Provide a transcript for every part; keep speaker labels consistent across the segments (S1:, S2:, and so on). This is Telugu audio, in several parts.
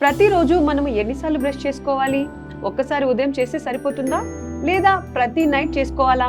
S1: ప్రతిరోజు మనం ఎన్నిసార్లు బ్రష్ చేసుకోవాలి? ఒక్కసారి ఉదయం చేస్తే సరిపోతుందా? లేదా ప్రతి నైట్ చేసుకోవాలా?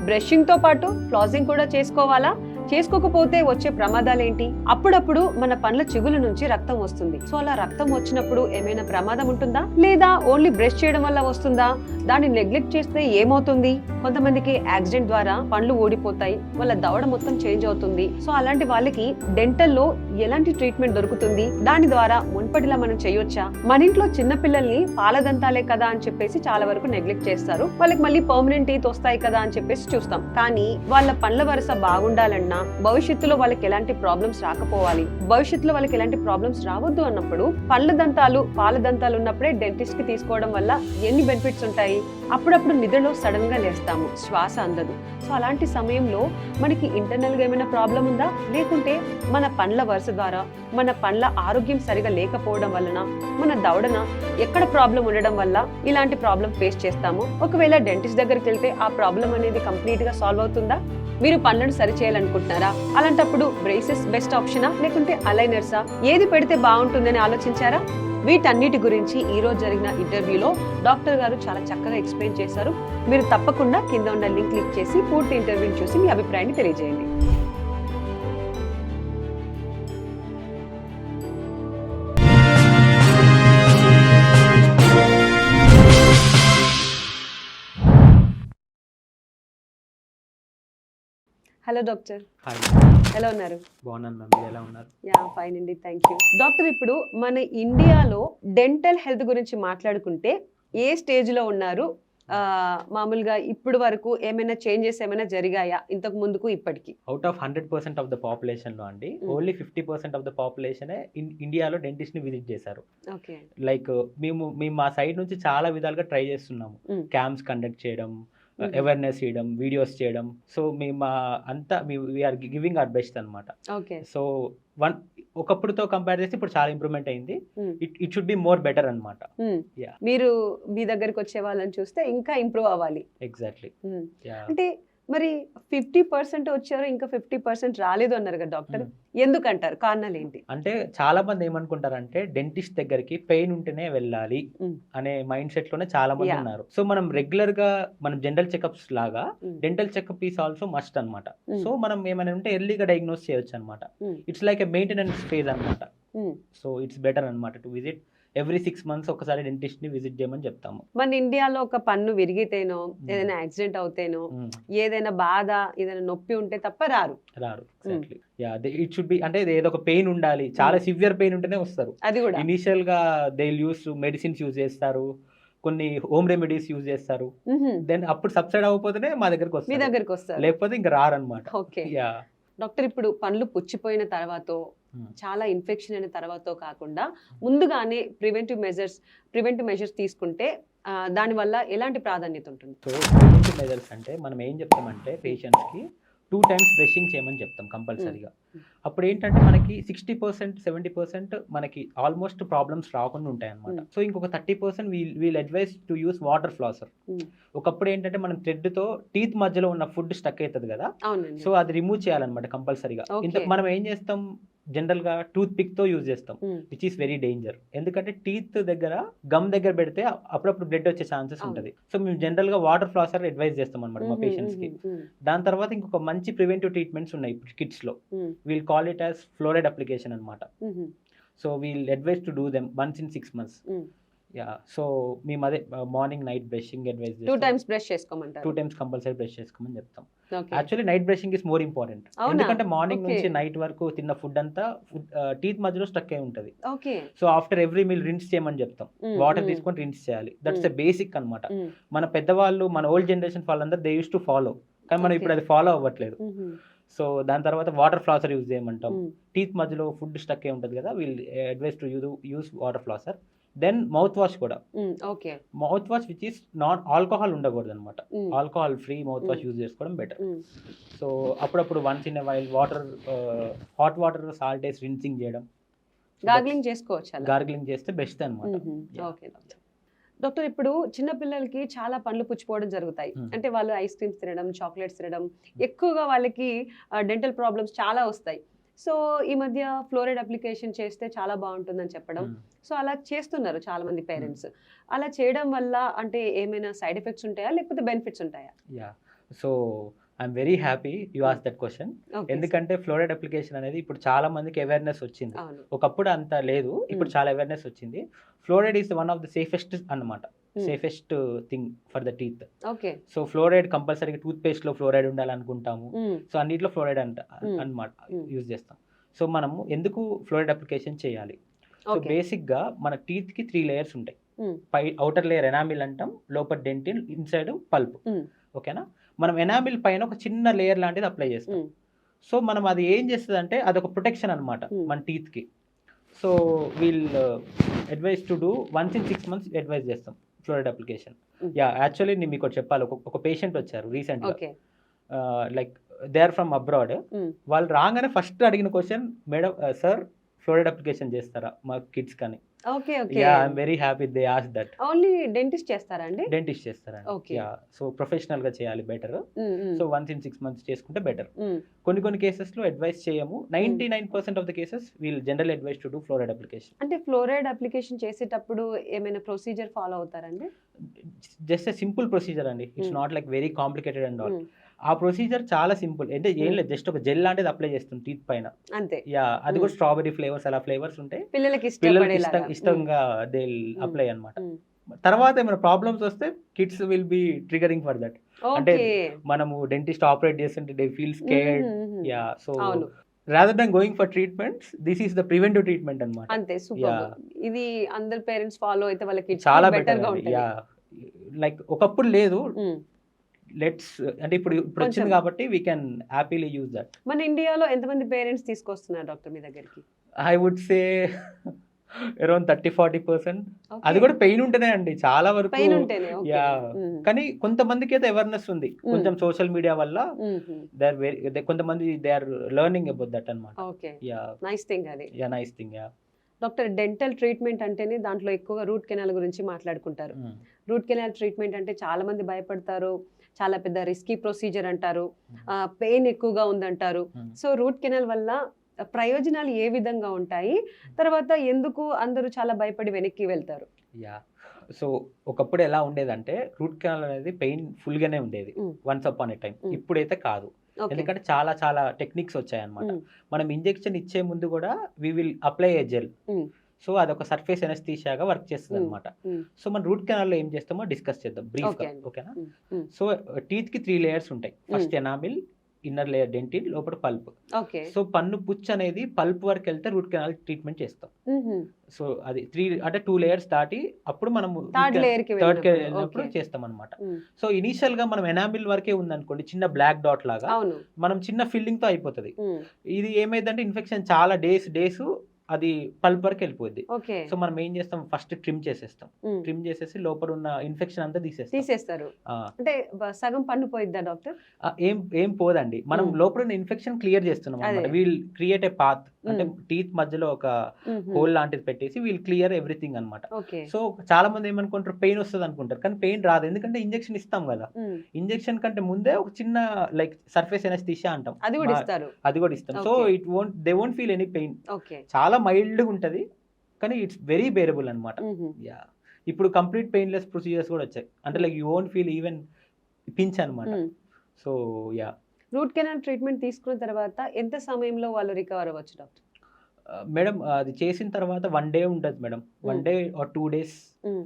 S1: బ్రషింగ్తో పాటు ఫ్లాసింగ్ కూడా చేసుకోవాలా? చేసుకోకపోతే వచ్చే ప్రమాదాలు ఏంటి? అప్పుడప్పుడు మన పండ్ల చిగుల నుంచి రక్తం వస్తుంది. సో అలా రక్తం వచ్చినప్పుడు ఏమైనా ప్రమాదం ఉంటుందా? లేదా ఓన్లీ బ్రష్ చేయడం వల్ల వస్తుందా? దాన్ని నెగ్లెక్ట్ చేస్తే ఏమవుతుంది? కొంతమందికి యాక్సిడెంట్ ద్వారా పండ్లు ఊడిపోతాయి, వాళ్ళ దవడ మొత్తం చేంజ్ అవుతుంది. సో అలాంటి వాళ్ళకి డెంటల్ లో ఎలాంటి ట్రీట్మెంట్ దొరుకుతుంది? దాని ద్వారా మున్పటిలా మనం చేయొచ్చా? మన ఇంట్లో చిన్న పిల్లల్ని పాలదంతాలే కదా అని చెప్పేసి చాలా వరకు నెగ్లెక్ట్ చేస్తారు. వాళ్ళకి మళ్ళీ పర్మనెంట్ టీత్ వస్తాయి కదా అని చెప్పేసి చూస్తాం. కానీ వాళ్ళ పండ్ల వరుస బాగుండాలన్నా, భవిష్యత్తులో వాళ్ళకి ఎలాంటి ప్రాబ్లమ్స్ రాకపోవాలి, భవిష్యత్తులో వాళ్ళకి ఎలాంటి ప్రాబ్లమ్స్ రావద్దు అన్నప్పుడు పండ్ల దంతాలు, పాల దంతాలు ఉన్నప్పుడే డెంటిస్ట్ కి తీసుకోవడం వల్ల ఎన్ని బెనిఫిట్స్ ఉంటాయి? అప్పుడప్పుడు నిద్రలో సడన్ గా లేస్తాము, శ్వాస అందదు. సో అలాంటి సమయంలో మనకి ఇంటర్నల్ గా ఏమైనా ప్రాబ్లం ఉందా, లేకుంటే మన పండ్ల వరుస ద్వారా మన పండ్ల ఆరోగ్యం సరిగా లేకపోవడం వలన, మన దవడన ఎక్కడ ప్రాబ్లం ఉండడం వల్ల ఇలాంటి ప్రాబ్లం ఫేస్ చేస్తాము? ఒకవేళ డెంటిస్ట్ దగ్గరికి వెళ్తే ఆ ప్రాబ్లం అనేది కంప్లీట్ గా సాల్వ్ అవుతుందా? మీరు పళ్ళను సరి చేయాలనుకుంటున్నారా? అలాంటప్పుడు బ్రేసెస్ బెస్ట్ ఆప్షనా, లేకుంటే అలైనర్సా? ఏది పెడితే బాగుంటుందని ఆలోచించారా? వీటన్నిటి గురించి ఈ రోజు జరిగిన ఇంటర్వ్యూలో డాక్టర్ గారు చాలా చక్కగా ఎక్స్ప్లెయిన్ చేశారు. మీరు తప్పకుండా కింద ఉన్న లింక్ క్లిక్ చేసి పూర్తి ఇంటర్వ్యూని చూసి మీ అభిప్రాయాన్ని తెలియజేయండి. హలో డాక్టర్,
S2: హాయ్,
S1: ఎలా ఉన్నారు?
S2: బాగున్నాను మ్యామ్. మీరు ఎలా ఉన్నారు?
S1: యా ఫైన్ అండి, థ్యాంక్ యూ. డాక్టర్, ఇప్పుడు మన ఇండియాలో డెంటల్ హెల్త్ గురించి మాట్లాడుకుంటే ఏ స్టేజ్ లో ఉన్నారు? మామూలుగా ఇప్పుడు వరకు ఏమైనా చేంజెస్ ఏమైనా జరిగాయా ఇంతకు ముందుకు ఇప్పటికి?
S2: అవుట్ ఆఫ్ 100% ఆఫ్ ద పాపులేషన్లో అండి, ఓన్లీ 50% ఆఫ్ ద పాపులేషనే ఇండియాలో డెంటిస్ట్ని విజిట్ చేశారు.
S1: ఓకే.
S2: లైక్ మేము మా సైడ్ నుంచి చాలా విధాలుగా ట్రై చేస్తున్నాము. క్యాంప్స్ కండక్ట్ చేయడం, అవేర్నెస్ చేయడం, వీడియోస్ చేయడం. సో మేము అంతా వీఆర్ గివింగ్ అవర్ బెస్ట్ అనమాట.
S1: ఓకే.
S2: సో ఒకప్పుడుతో కంపేర్ చేస్తే ఇప్పుడు చాలా ఇంప్రూవ్మెంట్ అయింది. It should be more better అనమాట.
S1: మీరు మీ దగ్గరికి వచ్చే వాళ్ళని చూస్తే ఇంకా ఇంప్రూవ్ అవ్వాలి.
S2: ఎగ్జాక్ట్లీ.
S1: అంటే మరి 50% వచ్చారు, ఇంకా 50% రాలేదు అన్నారు కదా డాక్టర్, ఎందుకంటారు? కారణాలు ఏంటి?
S2: అంటే చాలా మంది ఏమనుకుంటారంటే డెంటిస్ట్ దగ్గరికి పెయిన్ ఉంటేనే వెళ్ళాలి అనే మైండ్ సెట్ లోనే చాలా మంది ఉన్నారు. సో మనం రెగ్యులర్ గా మనం జనరల్ చెకప్స్ లాగా dental checkup is also must అనమాట. సో మనం ఏమైనా ఉంటే ఎర్లీగా డయాగ్నోస్ చేయొచ్చు అనమాట. It's like a maintenance phase అనమాట. సో ఇట్స్ బెటర్ అనమాట టు విజిట్ ఎవ్రీ 6 months ఒకసారి డెంటిస్ట్ ని విజిట్ చేయమని చెప్తాము.
S1: మన ఇండియాలో ఒక పన్ను విరిగితేనో, ఏదైనా యాక్సిడెంట్ అవుతేనో, ఏదైనా బాధ, ఏదైనా నొప్పి ఉంటే తప్ప రారు.
S2: ఎగ్జాక్ట్లీ. ఇట్ షుడ్ బి, అంటే ఏదో ఒక పెయిన్ ఉండాలి, చాలా సివియర్ పెయిన్ ఉంటేనే వస్తారు.
S1: అది కూడా
S2: ఇనిషియల్ గా దే యూస్ మెడిసిన్స్ యూజ్ చేస్తారు, కొన్ని హోమ్ రెమెడీస్ యూజ్ చేస్తారు. దెన్ అప్పుడు సబ్సైడ్ అవ్వకపోతేనే మా దగ్గరకు వస్తారు, లేకపోతే ఇంకా రారనమాట.
S1: ఓకే డాక్టర్, ఇప్పుడు పండ్లు పుచ్చిపోయిన తర్వాత, చాలా ఇన్ఫెక్షన్ అయిన తర్వాత కాకుండా ముందుగానే ప్రివెంటివ్ మెజర్స్ తీసుకుంటే దానివల్ల ఎలాంటి ప్రాధాన్యత ఉంటుంది?
S2: సో ప్రివెంటివ్ మెజర్స్ అంటే మనం ఏం చెప్తామంటే పేషెంట్స్కి 2 times బ్రషింగ్ చేయమని చెప్తాం కంపల్సరీగా. అప్పుడు ఏంటంటే మనకి 60% 70% మనకి ఆల్మోస్ట్ ప్రాబ్లమ్స్ రాకుండా ఉంటాయి అనమాట. సో ఇంకొక 30% we'll advise to use water flosser. ఒకప్పుడు ఏంటంటే మనం థ్రెడ్తో టీత్ మధ్యలో ఉన్న ఫుడ్ స్టక్ అవుతుంది కదా, సో అది రిమూవ్ చేయాలన్నమాట కంపల్సరీగా. మనం ఏం చేస్తాం, జనరల్ గా టూత్ పిక్ తో యూజ్ చేస్తాం, విచ్ ఈస్ వెరీ డేంజర్. ఎందుకంటే టీత్ దగ్గర గమ్ దగ్గర పెడితే అప్పుడప్పుడు బ్లడ్ వచ్చే ఛాన్సెస్ ఉంటుంది. సో మేము జనరల్ గా వాటర్ ఫ్లాసర్ అడ్వైస్ చేస్తాం అనమాట మా పేషెంట్స్ కి. దాని తర్వాత ఇంకొక మంచి ప్రివెంటివ్ ట్రీట్మెంట్స్ ఉన్నాయి కిడ్స్ లో. We'll call it as fluoride application అనమాట. So we'll advise to do them once in 6 months. So మేము అదే morning night brushing advise
S1: 2 times brush చేసుకోమంటారు.
S2: 2 times కంపల్సరీ బ్రష్ చేసుకోమని చెప్తాం. Actually night brushing is more important. ఎందుకంటే మార్నింగ్ నుంచి నైట్ వరకు తిన్న ఫుడ్ అంతా టీత్ మధ్యలో స్టక్ అయి ఉంటది. So after every meal rinse చేయమని చెప్తాం. వాటర్ తీసుకొని రిన్స్ చేయాలి. దట్స్ ఎ బేసిక్ అనమాట. మన పెద్దవాళ్ళు, మన ఓల్డ్ జనరేషన్ వాళ్ళందరూ దే యూస్ టు ఫాలో, కానీ మనం ఇప్పుడు అది ఫాలో అవ్వట్లేదు. సో దాని తర్వాత వాటర్ ఫ్లాసర్ యూజ్ చేయమంటాం. టీత్ మధ్యలో ఫుడ్ స్టక్ అయి ఉంటుంది కదా, we'll advise to use water flosser. Then mouth wash కూడా. Mouth wash which is not alcohol ఉండకూడదు అనమాట. Alcohol free mouth wash use చేసుకోవడం బెటర్. సో అప్పుడప్పుడు once in a while water, hot water salt వేసి రిన్సింగ్ చేయడం,
S1: గార్గ్లింగ్ చేసుకోవచ్చు.
S2: గార్గ్లింగ్ చేస్తే బెస్ట్ అనమాట.
S1: డాక్టర్, ఇప్పుడు చిన్న పిల్లలకి చాలా పండ్లు పుచ్చిపోవడం జరుగుతాయి. అంటే వాళ్ళు ఐస్ క్రీమ్స్ తినడం, చాక్లెట్స్ తినడం, ఎక్కువగా వాళ్ళకి డెంటల్ ప్రాబ్లమ్స్ చాలా వస్తాయి. సో ఈ మధ్య ఫ్లోరైడ్ అప్లికేషన్ చేస్తే చాలా బాగుంటుందని చెప్పడం, సో అలా చేస్తున్నారు చాలా మంది పేరెంట్స్. అలా చేయడం వల్ల అంటే ఏమైనా సైడ్ ఎఫెక్ట్స్ ఉంటాయా లేకపోతే బెనిఫిట్స్ ఉంటాయా?
S2: Yeah so I'm very happy you ask that question. ఎందుకంటే ఫ్లోరైడ్ అప్లికేషన్ అనేది ఇప్పుడు చాలా మందికి అవేర్నెస్ వచ్చింది. ఒకప్పుడు అంత లేదు, ఇప్పుడు చాలా అవేర్నెస్ వచ్చింది. Fluoride is one of the safest అన్నమాట, safest thing for the teeth.
S1: Okay.
S2: So fluoride కంపల్సరీగా టూత్ పేస్ట్ లో ఫ్లోరైడ్ ఉండాలనుకుంటాము. సో అన్నిట్లో ఫ్లోరైడ్ అన్నమాట యూజ్ చేస్తాం. సో మనము ఎందుకు ఫ్లోరైడ్ అప్లికేషన్ చేయాలి? సో బేసిక్ గా మన టీత్ కి 3 లేయర్స్ ఉంటాయి. పై అవుటర్ లేయర్ ఎనామిల్ అంటాం, లోపల డెంటిన్, ఇన్సైడ్ పల్ప్. ఓకేనా? మనం ఎనామిల్ పైన ఒక చిన్న లేయర్ లాంటిది అప్లై చేస్తాం. సో మనం అది ఏం చేస్తుంది అంటే అదొక ప్రొటెక్షన్ అనమాట మన టీత్ కి. So we'll advise to do once in 6 months advise చేస్తాం ఫ్లోరైడ్ అప్లికేషన్. యా యాక్చువల్లీ నేను మీకు చెప్పాలి, ఒక పేషెంట్ వచ్చారు రీసెంట్ గా, like they are from abroad. వాళ్ళు రాగానే ఫస్ట్ అడిగిన question, madam sir fluoride application చేస్తారా మా కిడ్స్ కానీ?
S1: Okay okay.
S2: Yeah I'm very happy they ask that.
S1: Only dentist చేస్తారా అండి?
S2: డెంటిస్ట్ చేస్తారండి.
S1: ఓకే.
S2: యా సో ప్రొఫెషనల్ గా చేయాలి better. So once in 6 months చేసుకుంటే బెటర్. కొన్ని కేసెస్ లో అడ్వైస్ చేయము. 99% of the cases we'll general advise to do fluoride application.
S1: అంటే ఫ్లోరైడ్ అప్లికేషన్ చేసేటప్పుడు ఏమైనా ప్రొసీజర్ ఫాలో అవుతారండి?
S2: జస్ట్ సింపుల్ ప్రొసీజర్ అండి, it's not like very complicated and all. ఆ ప్రొసీజర్ చాలా సింపుల్, అంటే ఏం లేదు, జస్ట్ ఒక జెల్ లాంటిది అప్లై చేస్తాం టీత్ పైన
S1: అంతే.
S2: యా అది కూడా స్ట్రాబెరీ ఫ్లేవర్స్, అలా ఫ్లేవర్స్ ఉంటాయి,
S1: పిల్లలకి
S2: ఇష్టంగా దే అప్లై అన్నమాట. తర్వాత ఏమైనా ప్రాబ్లమ్స్ వస్తే kids will be triggering for that. అంటే మనము డెంటిస్ట్ ఆపరేట్ చేస్తుంటే they feel scared. Yeah so rather than going for treatments, this is the preventive treatment అన్నమాట.
S1: అంతే. సూపర్. ఇది అందరు పేరెంట్స్ ఫాలో అయితే వాళ్ళకి
S2: చాలా
S1: బెటర్ గా ఉంటుంది.
S2: యా లైక్ ఒకప్పుడు లేదు, లెట్స్ అంటే ఇప్పుడు వచ్చింది కాబట్టి we can happily use that.
S1: మన ఇండియాలో ఎంతమంది పేరెంట్స్ తీసుకొస్తున్నారు డాక్టర్ మీ దగ్గరికి?
S2: I would say around 30-40%. అది కూడా పెయిన్ ఉంటేనే అండి, చాలా వరకు
S1: పెయిన్ ఉంటేనే.
S2: యా కానీ కొంతమందికి అయితే అవేర్నెస్ ఉంది కొంచెం సోషల్ మీడియా వల్ల. కొంతమంది they are learning about that అన్నమాట.
S1: ఓకే.
S2: యా
S1: నైస్ థింగ్ అది.
S2: Yeah nice thing. Yeah
S1: doctor, dental treatment అంటేనే దాంట్లో ఎక్కువగా రూట్ కెనాల్ గురించి మాట్లాడుకుంటారు. రూట్ కెనాల్ ట్రీట్మెంట్ అంటే చాలా మంది భయపడతారు, చాలా పెద్ద రిస్కీ ప్రొసీజర్ అంటారు, పెయిన్ ఎక్కువగా ఉందంటారు. సో రూట్ కెనాల్ వల్ల ప్రయోజనాలు ఏ విధంగా ఉంటాయి, తర్వాత ఎందుకు అందరూ చాలా భయపడి వెనక్కి వెళ్తారు?
S2: యా సో ఒకప్పుడు ఎలా ఉండేదంటే రూట్ కెనాల్ అనేది పెయిన్ ఫుల్ గానే ఉండేది వన్స్ అపాన్ ఏ టైం. ఇప్పుడైతే కాదు, ఎందుకంటే చాలా చాలా టెక్నిక్స్ వచ్చాయన్నమాట. మనం ఇంజెక్షన్ ఇచ్చే ముందు కూడా we will apply a gel. So అదొక సర్ఫేస్ ఎనస్థీషియాగా వర్క్ చేస్తుంది అనమాట. సో మన రూట్ కెనాల్ లో ఏం చేస్తామో డిస్కస్ చేద్దాం బ్రీఫ్ గా, ఓకేనా? సో టీత్ కి 3 లేయర్స్ ఉంటాయి. First enamel, inner layer dentine, లోపల పల్ప్. సో పన్ను పుచ్చు అనేది పల్ప్ వరకు వెళ్తే రూట్ కెనాల్ ట్రీట్మెంట్ చేస్తాం. సో అది 3 అంటే 2 లేయర్స్ దాటి అప్పుడు మనం థర్డ్ వెళ్ళినప్పుడు చేస్తాం అనమాట. సో ఇనీషియల్ గా మనం ఎనామిల్ వరకే ఉందనుకోండి, చిన్న బ్లాక్ డాట్ లాగా మనం చిన్న ఫిల్లింగ్ తో అయిపోతుంది. ఇది ఏమైందంటే ఇన్ఫెక్షన్ చాలా డేస్ అది పల్ప్ వరకు వెళ్ళిపోద్ది. సో మనం ఏం చేస్తాం, ఫస్ట్ ట్రిమ్ చేసేస్తాం. ట్రిమ్ చేసేసి లోపల ఉన్న ఇన్ఫెక్షన్ అంతా తీసేస్తారు.
S1: అంటే సగం పన్ను పోయిద్దా డాక్టర్?
S2: ఏం పోదండి, మనం లోపల ఉన్న ఇన్ఫెక్షన్ క్లియర్ చేస్తున్నాం అన్నమాట. వీల్ క్రియేట్ ఏ పాత్, అంటే టీత్ మధ్యలో ఒక హోల్ లాంటిది పెట్టేసి వీల్ క్లియర్ ఎవ్రీథింగ్ అన్నమాట. సో చాలా మంది ఏమనుకుంటారు పెయిన్ వస్తుంది అనుకుంటారు, కానీ పెయిన్ రాదు, ఎందుకంటే ఇంజెక్షన్ ఇస్తాం కదా. ఇంజెక్షన్ కంటే ముందే ఒక చిన్న లైక్ సర్ఫేస్ ఎనస్థీషియా అంటాం, అది కూడా ఇస్తాం. So they won't feel any pain. చాలా మైల్డ్ గా ఉంటది, కానీ ఇట్స్ వెరీ బేరబుల్ అన్నమాట. యా ఇప్పుడు కంప్లీట్ పెయిన్లెస్ ప్రొసీజర్స్ కూడా వచ్చాయి, అంటే like you won't feel even pinch అన్నమాట. So yeah
S1: root canal treatment తీసుకున్న తర్వాత ఎంత సమయంలో వాళ్ళు రికవర్ అవ్వచ్చు డాక్టర్?
S2: మేడం అది చేసిన తర్వాత 1 day ఉంటుంది madam. 1 day or 2 days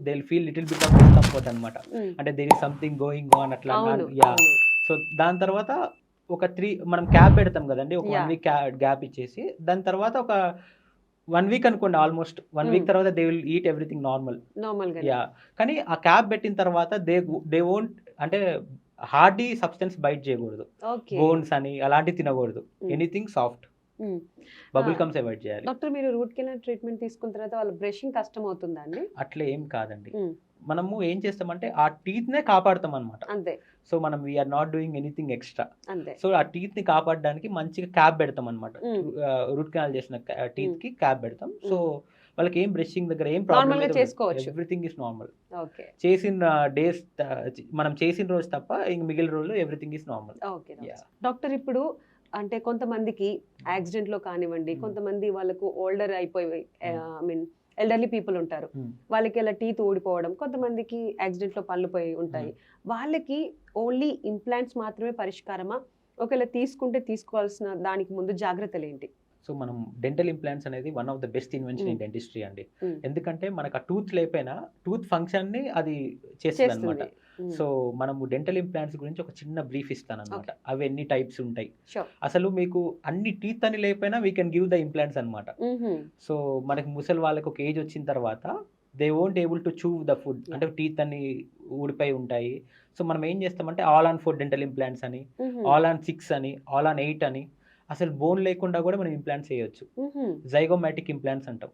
S2: they will feel little bit of discomfort అన్నమాట. అంటే there is something going on అట్లా. యా సో దాని తర్వాత ఒక 3 మనం క్యాప్ పెడతాం కదండి, ఒక 1 week గ్యాప్ ఇచ్చేసి దాని తర్వాత ఒక 1 week అనుకోండి, ఆల్మోస్ట్ 1 week తర్వాత they will eat everything normal. Yeah కానీ ఆ క్యాప్ పెట్టిన తర్వాత దే వోంట్, అంటే హార్డీ సబ్స్టెన్స్ బైట్ చేయకూడదు, బోన్స్ అని అలాంటివి తినకూడదు, anything soft, bubble comes avoid చేయాలి.
S1: డాక్టర్, మీరు రూట్ కెనాల్ ట్రీట్మెంట్ తీసుకున్న తర్వాత వాళ్ళ బ్రషింగ్ కష్టం అవుతుందా అండి?
S2: అట్లా ఏం కాదండి, మనము ఏం చేస్తామంటే ఆ టీత్ నే కాపాడుతాం అనమాట.
S1: అంతే.
S2: సో మనం we are not doing anything extra. So ఆ టీత్ ని కాపాడడానికి మంచిగా క్యాప్ పెడతాం అనమాట. రూట్ కెనాల్ చేసిన టీత్ కి క్యాప్ పెడతాం. సో వాళ్ళకి ఏం బ్రషింగ్ దగ్గర ఏం ప్రాబ్లం లేదు, ఎవ్రీథింగ్ ఇస్ నార్మల్. చేసిన డేస్ మనం చేసిన రోజు తప్ప ఇంక మిగిలిన రోజులు ఎవ్రీథింగ్ ఇస్ నార్మల్.
S1: డాక్టర్, ఇప్పుడు అంటే కొంతమందికి యాక్సిడెంట్ లో కానివ్వండి, కొంతమంది వాళ్ళకు ఓల్డర్ అయిపోయి ఐ మీన్ ఎల్డర్లీ పీపుల్ ఉంటారు, వాళ్ళకి అలా టీత్ ఊడిపోవడం, కొంతమందికి యాక్సిడెంట్ లో పళ్ళు పోయి ఉంటాయి, వాళ్ళకి ఓన్లీ ఇంప్లాంట్స్ మాత్రమే పరిష్కారమా? ఒకవేళ తీసుకుంటే తీసుకోవాల్సిన దానికి ముందు జాగ్రత్తలు ఏంటి?
S2: సో మనం డెంటల్ ఇంప్లాంట్స్ అనేది one of the best invention in dentistry అండి. ఎందుకంటే మనకు ఆ టూత్ లేకపోయినా టూత్ ఫంక్షన్ ని అది చేస్తుంది అనమాట. సో మనము డెంటల్ ఇంప్లాంట్స్ గురించి ఒక చిన్న బ్రీఫ్ ఇస్తాను అనమాట. అవి ఎన్ని టైప్స్ ఉంటాయి, అసలు మీకు అన్ని టీత్ అని లేకపోయినా we can give the implants అనమాట. సో మనకి ముసలి వాళ్ళకి ఒక ఏజ్ వచ్చిన తర్వాత they won't able to chew the food, అంటే టీత్ అన్ని ఊడిపోయి ఉంటాయి. సో మనం ఏం చేస్తామంటే ఆల్ ఆన్ 4 డెంటల్ ఇంప్లాంట్స్ అని, ఆల్ ఆన్ 6 అని, ఆల్ ఆన్ 8 అని, అసలు బోన్ లేకుండా కూడా మనం ఇంప్లాంట్స్ చేయొచ్చు. జైగోమాటిక్ ఇంప్లాంట్స్ అంటాం.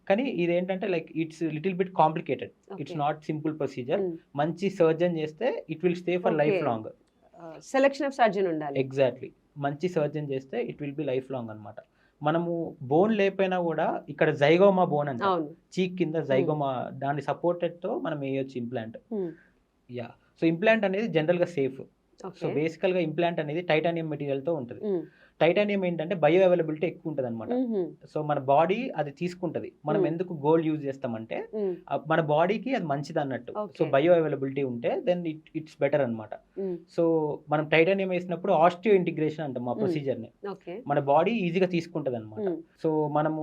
S2: కానీ ఇదేంటంటే like it's little bit complicated, it's not simple procedure. మంచి సర్జన్ చేస్తే it will stay for life long.
S1: Selection of surgeon ఉండాలి.
S2: ఎగ్జాక్ట్లీ, మంచి సర్జన్ చేస్తే it will be life long అనమాట. మనము బోన్ లేకపోయినా కూడా ఇక్కడ జైగోమా బోన్ అంటే చీక్ కింద జైగోమా, దాని సపోర్టెడ్ తో మనం వేయొచ్చు ఇంప్లాంట్. యా, సో ఇంప్లాంట్ అనేది జనరల్ గా సేఫ్. సో బేసికల్ గా ఇంప్లాంట్ అనేది టైటానియం మెటీరియల్ తో ఉంటుంది. టైటానియం ఏంటంటే బయో అవైలబిలిటీ ఎక్కువ ఉంటుంది అనమాట. సో మన బాడీ అది తీసుకుంటది. మనం ఎందుకు గోల్డ్ యూజ్ చేస్తామంటే మన బాడీకి అది మంచిది అన్నట్టు. సో బయో అవైలబిలిటీ ఉంటే దెన్ ఇట్స్ బెటర్ అనమాట. సో మనం టైటానియం వేసినప్పుడు ఆస్టియో ఇంటిగ్రేషన్ అంటాం ఆ ప్రొసీజర్ ని. మన బాడీ ఈజీగా తీసుకుంటది అనమాట. సో మనము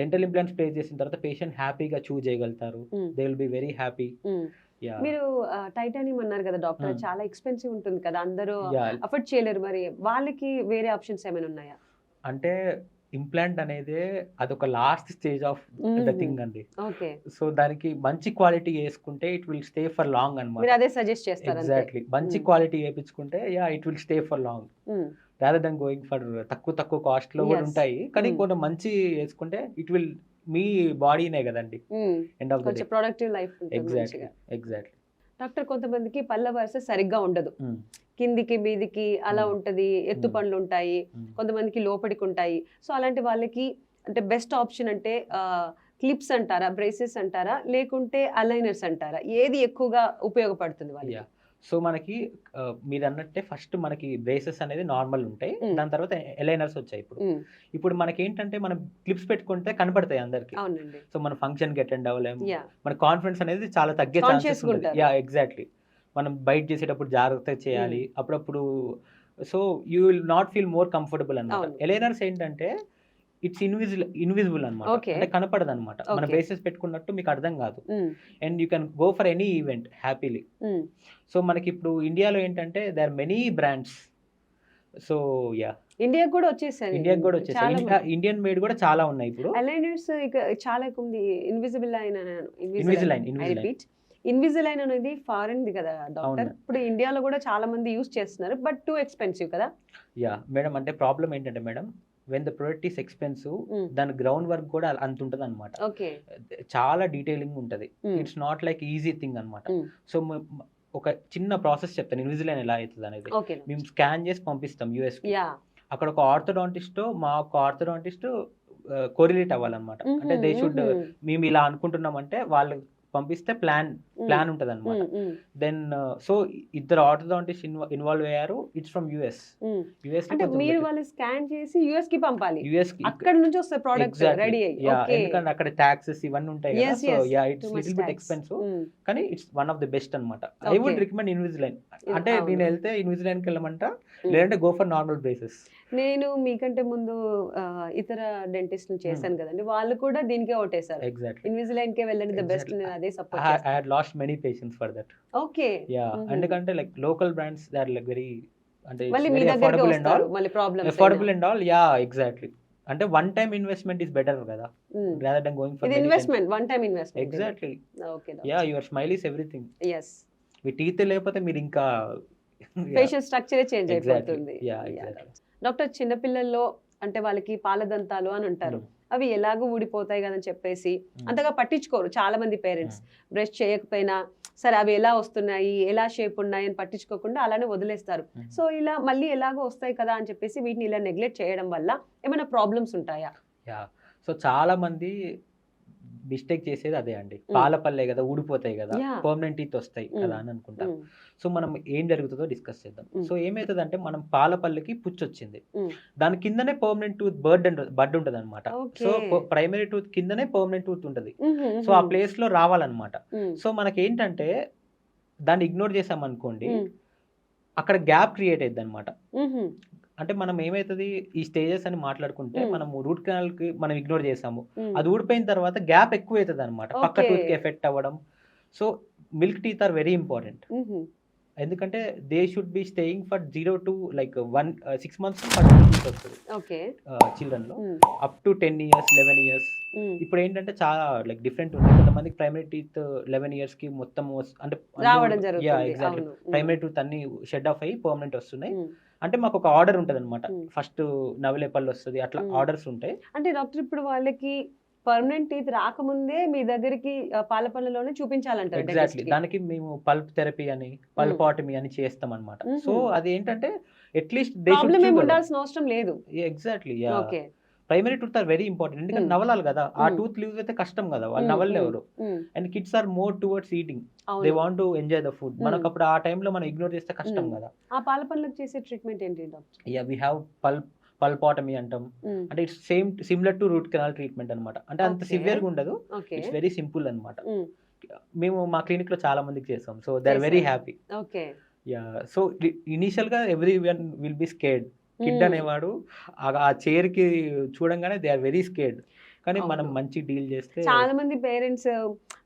S2: డెంటల్ ఇంప్లాంట్స్ ప్లేస్ చేసిన తర్వాత పేషెంట్ హ్యాపీగా చూవ్ చేయగలుగుతారు. They will be very happy.
S1: మీరు టైటానియం అన్నారు కదా డాక్టర్, చాలా ఎక్స్పెన్సివ్ ఉంటుంది కదా, అందరూ అఫోర్డ్ చేయలేరు, మరి వాళ్ళకి వేరే ఆప్షన్స్ ఏమైనా ఉన్నాయా?
S2: అంటే ఇంప్లాంట్ అనేది అదొక last stage of the thing అండి. సో దానికి మంచి క్వాలిటీ వేసుకుంటే it will stay for long అన్నమాట.
S1: మీరు అదే సజెస్ట్ చేస్తారు?
S2: ఎగ్జాక్ట్లీ, మంచి క్వాలిటీ వేయించుకుంటే yeah it will stay for long rather than going for తక్కువ కాస్ట్ లో కూడా ఉంటాయి. కానీ ఇంకొంచెం మంచి వేసుకుంటే ఇట్ విల్ మీ బాడీనే కదండి end of the day,
S1: productive life.
S2: Exactly.
S1: Doctor, కొంతమందికి పళ్ళ వరుస సరిగ్గా ఉండదు, కిందికి మీదికి అలా ఉంటది, ఎత్తు పండ్లు ఉంటాయి, కొంతమందికి లోపలికి ఉంటాయి. సో అలాంటి వాళ్ళకి అంటే బెస్ట్ ఆప్షన్ అంటే క్లిప్స్ అంటారా, బ్రేసెస్ అంటారా, లేకుంటే అలైనర్స్ అంటారా? ఏది ఎక్కువగా ఉపయోగపడుతుంది వాళ్ళకి?
S2: సో మనకి మీరు అన్నట్టే ఫస్ట్ మనకి బ్రేసెస్ అనేది నార్మల్ ఉంటాయి, దాని తర్వాత ఎలైనర్స్ వచ్చాయి. ఇప్పుడు మనకి ఏంటంటే మనం క్లిప్స్ పెట్టుకుంటే కనపడతాయి అందరికి. సో మన ఫంక్షన్ కి అటెండ్ అవ్వలేము, మన కాన్ఫిడెన్స్ అనేది చాలా తగ్గే ఛాన్సెస్ ఉంటుంది. యా ఎగ్జాక్ట్లీ, మనం బైట్ చేసేటప్పుడు జాగ్రత్త చేయాలి అప్పుడప్పుడు. So you will not feel more comfortable అన్నమాట. ఎలైనర్స్ ఏంటంటే ఇట్స్ ఇన్విజిబుల్ అనమాట, అంటే కనపడదు అనమాట. మన బేసెస్ పెట్టుకున్నట్టు మీకు అర్థం కాదు, and you can go for any event happily. So మనకి ఇప్పుడు ఇండియాలో ఏంటంటే they are many brands. So yeah,
S1: ఇండియాకి కూడా వచ్చేసాయి,
S2: ఇండియన్ మేడ్ కూడా చాలా ఉన్నాయి ఇప్పుడు.
S1: అలైనర్స్ చాలా ఎక్కువ ఉంది. ఇన్విజిలైన్ అనేది ఫారెన్ ది కదా డాక్టర్, ఇప్పుడు ఇండియాలో కూడా చాలా మంది యూస్ చేస్తున్నారు, బట్ టూ ఎక్స్పెన్సివ్ కదా?
S2: యా మేడం, అంటే ప్రాబ్లం ఏంటంటే madam, when the product is expensive దాని గ్రౌండ్ వర్క్ కూడా అంత ఉంటుంది అనమాట. చాలా డీటెయిలింగ్ ఉంటుంది, it's not like easy thing అనమాట. సో ఒక చిన్న ప్రాసెస్ చెప్తాను ఇన్విజిలైన్ ఎలా అవుతుంది అనేది. మేము స్కాన్ చేసి పంపిస్తాం యూఎస్ కి. అక్కడ ఒక ఆర్థోడాంటిస్ట్, మా ఒక ఆర్థోడాంటిస్ట్ కోరిలేట్ అవ్వాలన్నమాట. అంటే దే షుడ్, మేము ఇలా అనుకుంటున్నామంటే వాళ్ళు పంపిస్తే ప్లాన్ ఉంటుంది అనమాట. దెన్ సో ఇద్దరు ఆర్థోడాంటిస్ట్ ఇన్వాల్వ్ అయ్యారు. It's from US.
S1: అంటే మీరు వాళ్ళు స్కాన్ చేసి యుఎస్ కి పంపాలి, యుఎస్ కి అక్కడ నుంచి వస్తాయి ప్రొడక్ట్స్ రెడీ అయ్యి.
S2: ఎందుకంటే అక్కడ టాక్సెస్ ఇవన్నీ ఉంటాయి కదా. So yeah it's little bit expensive, కానీ it's one of the best అనమాట. I would recommend Invisalign. అంటే నేను వెళ్తే ఇన్విజిలైన్ కి వెళ్ళమంట, లేదంటే గో ఫర్ నార్మల్ బ్రేసెస్.
S1: నేను మీకంటే ముందు ఇతర డెంటిస్ట్ చేశాను కదండి, వాళ్ళు కూడా దీనికే ఓటేశారు.
S2: ఎగ్జాక్ట్లీ,
S1: ఇన్విజిలైన్ కే వెళ్ళండి ద బెస్ట్. నేను అదే సపోర్ట్
S2: చేస్తాను. I had lost many patients for that.
S1: Okay.
S2: Yeah, ఎందుకంటే like local brands they are like very, అంటే
S1: మళ్ళీ మీ దగ్గరికి వస్తారు, మళ్ళీ problems
S2: affordable and all. Yeah exactly, అంటే one time investment is better కదా, rather than going for
S1: investment, one time investment.
S2: Exactly.
S1: Okay.
S2: Yeah, your smile is everything.
S1: yes,
S2: మీ టీత్ లేకపోతే మీరు ఇంకా
S1: ఫేషియల్ స్ట్రక్చరే చేంజ్ అయిపోతుంది. డాక్టర్, చిన్నపిల్లల్లో అంటే వాళ్ళకి పాలదంతాలు అని అంటారు, అవి ఎలాగో ఊడిపోతాయి కదని చెప్పేసి అంతగా పట్టించుకోరు చాలా మంది పేరెంట్స్. బ్రష్ చేయకపోయినా సరే అవి ఎలా వస్తున్నాయి, ఎలా షేప్ ఉన్నాయి అని పట్టించుకోకుండా అలానే వదిలేస్తారు. సో ఇలా మళ్ళీ ఎలాగో వస్తాయి కదా అని చెప్పేసి వీటిని ఇలా నెగ్లెక్ట్ చేయడం వల్ల ఏమైనా ప్రాబ్లమ్స్ ఉంటాయా?
S2: యా, సో చాలా మంది మిస్టేక్ చేసేది అదే అండి. పాల పళ్ళే కదా ఊడిపోతాయి కదా,
S1: Yeah.
S2: పర్మనెంట్ టీత్ వస్తాయి కదా అని అనుకుంటాం.
S1: Mm.
S2: సో మనం ఏం జరుగుతుందో డిస్కస్ చేద్దాం. సో ఏమవుతుందంటే మనం పాల పళ్ళకి పుచ్చొచ్చింది,
S1: Mm.
S2: దాని కిందనే పర్మనెంట్ టూత్ బడ్ ఉంటుంది అనమాట. So
S1: Okay.
S2: ప్రైమరీ టూత్ కిందనే పర్మనెంట్ టూత్ ఉంటుంది.
S1: Mhm,
S2: సో ఆ
S1: mhm.
S2: ప్లేస్ లో రావాలన్నమాట.
S1: Mm.
S2: సో మనకి ఏంటంటే దాన్ని ఇగ్నోర్ చేసామనుకోండి,
S1: Mm.
S2: అక్కడ గ్యాప్ క్రియేట్ అయ్యింది అనమాట.
S1: Mhm.
S2: అంటే మనం ఏమవుతుంది, ఈ స్టేజెస్ అని మాట్లాడుకుంటే మనము రూట్ కెనాల్ కి మనం ఇగ్నోర్ చేసాము,
S1: Mm.
S2: అది ఊడిపోయిన తర్వాత గ్యాప్ ఎక్కువ అవుతుంది అనమాట, పక్క
S1: Okay.
S2: టూత్ కి ఎఫెక్ట్ అవ్వడం. So milk teeth are very important.
S1: Mhm.
S2: ఎందుకంటే they should be staying for 0 to like 6 months teeth వస్తుంది
S1: Okay.
S2: చిల్డ్రన్ లో,
S1: Mm.
S2: Up to 10 years 11 years.
S1: Mm.
S2: ఇప్పుడు ఏంటంటే చాలా లైక్ డిఫరెంట్ ఉంది. కొంతమందికి ప్రైమరీ టీత్ 11 years కి మొత్తం అంటే
S1: రావడం జరుగుతుంది.
S2: ఎగ్జాక్ట్లీ
S1: అవును.
S2: ప్రైమరీ టూత్ అన్ని షెడ్ ఆఫ్ అయ్యి పర్మనెంట్ వస్తున్నాయి.
S1: Mm.
S2: అంటే మాకు ఒక ఆర్డర్ ఉంటుంది అనమాట,
S1: Mm.
S2: ఫస్ట్ నవలేపల్లి వస్తుంది, అట్లా
S1: Mm.
S2: ఆర్డర్స్ ఉంటాయి.
S1: అంటే డాక్టర్ ఇప్పుడు వాళ్ళకి పర్మనెంట్ టీత్ రాకముందే మీ దగ్గరికి పాల పళ్ళలోనే చూపించాలంటారు
S2: ఎగ్జాక్ట్లీ,
S1: dentist కి.
S2: దానికి మేము పల్ప్ థెరపీ అని పల్పాటమీ అని చేస్తాం అనమాట. సో అది ఏంటంటే అట్లీస్ట్
S1: ప్రాబ్లం ఏమి ఉండాల్సిన అవసరం లేదు.
S2: Exactly
S1: okay.
S2: Primary tooth are very important. ఎందుకంటే నవలాలి కదా, ఆ టూత్ లీవ్స్ అయితే కష్టం కదా, వాళ్ళు నవలే ఎవరు. And kids are more towards eating, they want to enjoy the food. మనకు అప్పుడు ఆ టైంలో మనం ఇగ్నోర్ చేస్తే కష్టం కదా.
S1: ఆ పాల పళ్ళకి చేసే ట్రీట్మెంట్ ఏంటి డాక్టర్?
S2: యా వి హ్యావ్ పల్పాటమీ అంటాం. అంటే it's similar to root canal treatment అనమాట. అంటే అంత
S1: Okay.
S2: సివియర్ గా ఉండదు,
S1: ఓకే.
S2: ఇట్స్ వెరీ సింపుల్ అనమాట. మేము మా క్లినిక్ లో చాలా మందికి చేసాం, సో దే ఆర్
S1: చేశారు.
S2: Very happy.
S1: Okay.
S2: Yeah so initial గా every one will be scared. Kid అనేవాడు ఆ చైర్ కి చూడంగానే దే ఆర్ వెరీ స్కేర్డ్. కానీ మనం
S1: అవును.
S2: మంచి డీల్ చేస్తే
S1: చాలా మంది పేరెంట్స్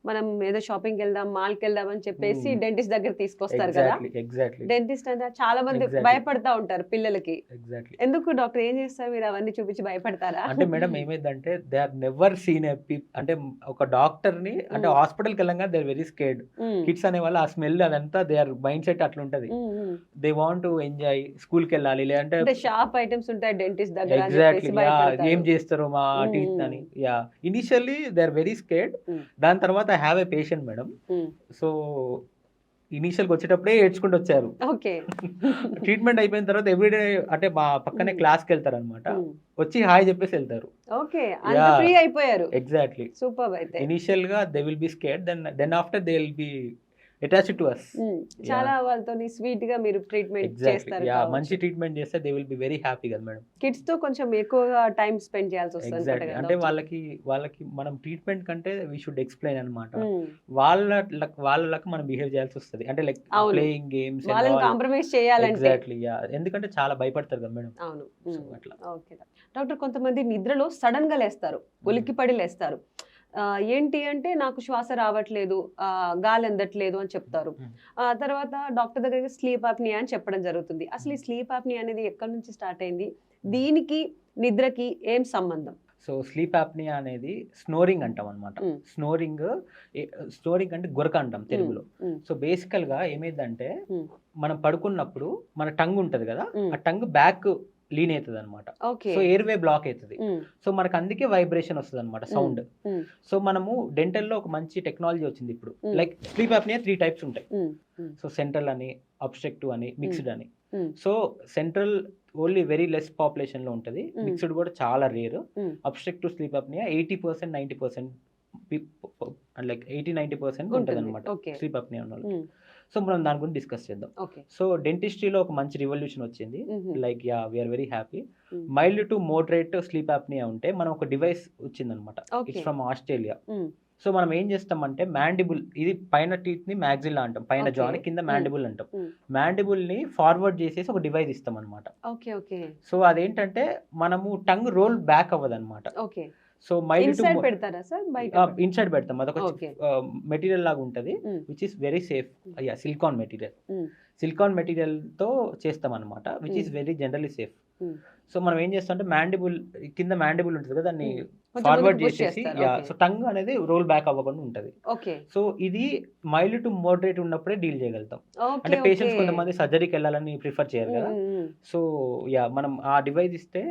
S1: మనం ఏదో షాపింగ్ వెళ్దాం, మాల్ కి వెళ్దాం అని చెప్పేసి డెంటిస్ట్ దగ్గర తీసుకొస్తారు కదా.
S2: ఎగ్జాక్ట్లీ
S1: డెంటిస్ట్ అంటే చాలా మంది
S2: Exactly.
S1: భయపడతా ఉంటారు పిల్లలకి.
S2: ఎగ్జాక్ట్లీ.
S1: ఎందుకు డాక్టర్ ఏం చేస్తారు మీరు అవన్నీ చూపించి భయపడతారా?
S2: అంటే మేడం ఏమైందంటే దే ఆర్ నెవర్ సీన్ అంటే ఒక డాక్టర్ ని అంటే హాస్పిటల్ కి వెళ్ళంగా they are very scared. Kids అనే వాళ్ళు ఆ స్మెల్ అదంతా దే ఆర్ మైండ్ సెట్ అట్లా ఉంటది. They want to enjoy, school కి వెళ్ళాలి లేదంటే
S1: అంటే షాప్ ఐటమ్స్ ఉంటాయి డెంటిస్ట్ దగ్గర అని
S2: ఎగ్జాక్ట్లీ
S1: చెప్పేసి భయపడతారు.
S2: ఏం చేస్తారు మా టీత్ అని. Yeah initially they are very scared. దాని తర్వాత I have a patient madam. So ఇనీషియల్గా వచ్చేటప్పుడే ఏడ్చుకుంటూ వచ్చారు.
S1: ఓకే.
S2: ట్రీట్మెంట్ అయిపోయిన తర్వాత ఎవ్రీడే అంటే మా పక్కనే క్లాస్కి వెళ్తారు అనమాట, వచ్చి హాయ్ చెప్పేసి వెళ్తారు.
S1: ఓకే. అంత
S2: Yeah.
S1: ఫ్రీ అయిపోయారు.
S2: ఎగ్జాక్ట్లీ.
S1: సూపర్ అయితే.
S2: ఇనీషియల్ గా they will be scared, then after they will be attached to us.
S1: చాలా వాళ్ళతో స్వీట్ గా మీరు ట్రీట్మెంట్
S2: ఎగ్జాక్ట్లీ.
S1: చేస్తారు.
S2: యా మంచి ట్రీట్మెంట్ చేస్తే they will be very happy కదా మేడం.
S1: కిడ్స్ తో కొంచెం ఎక్కువగా టైం స్పెండ్ చేయాల్సి వస్తుంది
S2: ఎగ్జాక్ట్లీ. అంటే వాళ్ళకి మనం ట్రీట్మెంట్ కంటే వీ షుడ్ ఎక్స్ప్లెయిన్ అనమాట. వాళ్ళకి మనం బిహేవ్ చేయాల్సి వస్తుంది. అంటే లైక్
S1: అవును.
S2: ప్లేయింగ్ గేమ్స్
S1: వాళ్ళని కాంప్రమైజ్ చేయాలంటే.
S2: ఎగ్జాక్ట్లీ. యా ఎందుకంటే చాలా భయపడతారు కదా మేడం.
S1: అవును.
S2: So, అట్లా.
S1: ఓకే డాక్టర్, కొంతమంది నిద్రలో సడన్ గా లేస్తారు, ఉలిక్కిపడి లేస్తారు. ఏంటి అంటే నాకు శ్వాస రావట్లేదు, గాలి అందట్లేదు అని చెప్తారు. తర్వాత డాక్టర్ దగ్గరికి స్లీప్ ఆప్నియా అని చెప్పడం జరుగుతుంది. అసలు ఈ స్లీప్ ఆప్నియా అనేది ఎక్కడి నుంచి స్టార్ట్ అయింది, దీనికి నిద్రకి ఏం సంబంధం?
S2: సో స్లీప్ ఆప్నియా అనేది స్నోరింగ్ అంటాం అనమాట. స్నోరింగ్ అంటే గురక అంటాం తెలుగులో. సో బేసికల్ గా ఏమైందంటే మనం పడుకున్నప్పుడు మన టంగ్ ఉంటది కదా, ఆ టంగ్ బ్యాక్ లీన్ అవుతుంది అనమాట.
S1: ఓకే.
S2: సో ఎయిర్ వే బ్లాక్ అవుతుంది. సో మనకు అందుకే వైబ్రేషన్ వస్తుంది అనమాట, సౌండ్. సో మనము డెంటల్ లో ఒక మంచి టెక్నాలజీ వచ్చింది ఇప్పుడు. లైక్ స్లీప్ ఆప్నియా 3 types ఉంటాయి. సో సెంట్రల్ అని, అబ్స్ట్రక్టివ్ అని, మిక్స్డ్ అని. So central only very less population లో ఉంటది, మిక్స్డ్ కూడా చాలా rare. Obstructive sleep apnoea 80% 90% like 80-90% ఉంటుంది అనమాట స్లీప్ ఆప్నియా ఉన్న వాళ్ళు. సో మనం దాని గురించి డిస్కస్ చేద్దాం. సో డెంటిస్ట్రీలో ఒక మంచి రివల్యూషన్ వచ్చింది. Like yeah we are very happy. Mild to moderate sleep apnea ఉంటే మనం ఒక డివైస్ వచ్చింది అనమాట, ఇట్స్ ఫ్రమ్ ఆస్ట్రేలియా. సో మనం ఏం చేస్తామంటే మ్యాండిబుల్, ఇది పైన టీత్ ని మ్యాగ్జిల్లా అంటాం, పైన జా ని కింద మ్యాండిబుల్ అంటాం. మ్యాండిబుల్ ని ఫార్వర్డ్ చేసేసి ఒక డివైస్ ఇస్తాం అనమాట. సో అదేంటంటే మనము టంగ్ రోల్ బ్యాక్ అవ్వదు అనమాట. సో మైల్డ్ టు
S1: పెడతారా సార్?
S2: ఇన్సైడ్ పెడతాం, అదొక మెటీరియల్ లాగా ఉంటది, which is very safe. Silicon material, silicon material తో చేస్తాం అనమాట, which is very generally safe. So మనం ఏం చేస్తాం అంటే మ్యాండిబుల్ కింద మ్యాండిబుల్ ఉంటుంది కదా, దాన్ని ఫార్వర్డ్ చేసేసి సో టంగ్ అనేది రోల్ బ్యాక్ అవ్వకుండా ఉంటది. సో ఇది మైల్డ్ టు మోడరేట్ ఉన్నప్పుడే డీల్ చేయగలుగుతాం. అంటే పేషెంట్స్ కొంతమంది సర్జరీకి వెళ్ళాలని ప్రిఫర్ చేయరు కదా. సో యా మనం ఆ డివైస్ ఇస్తే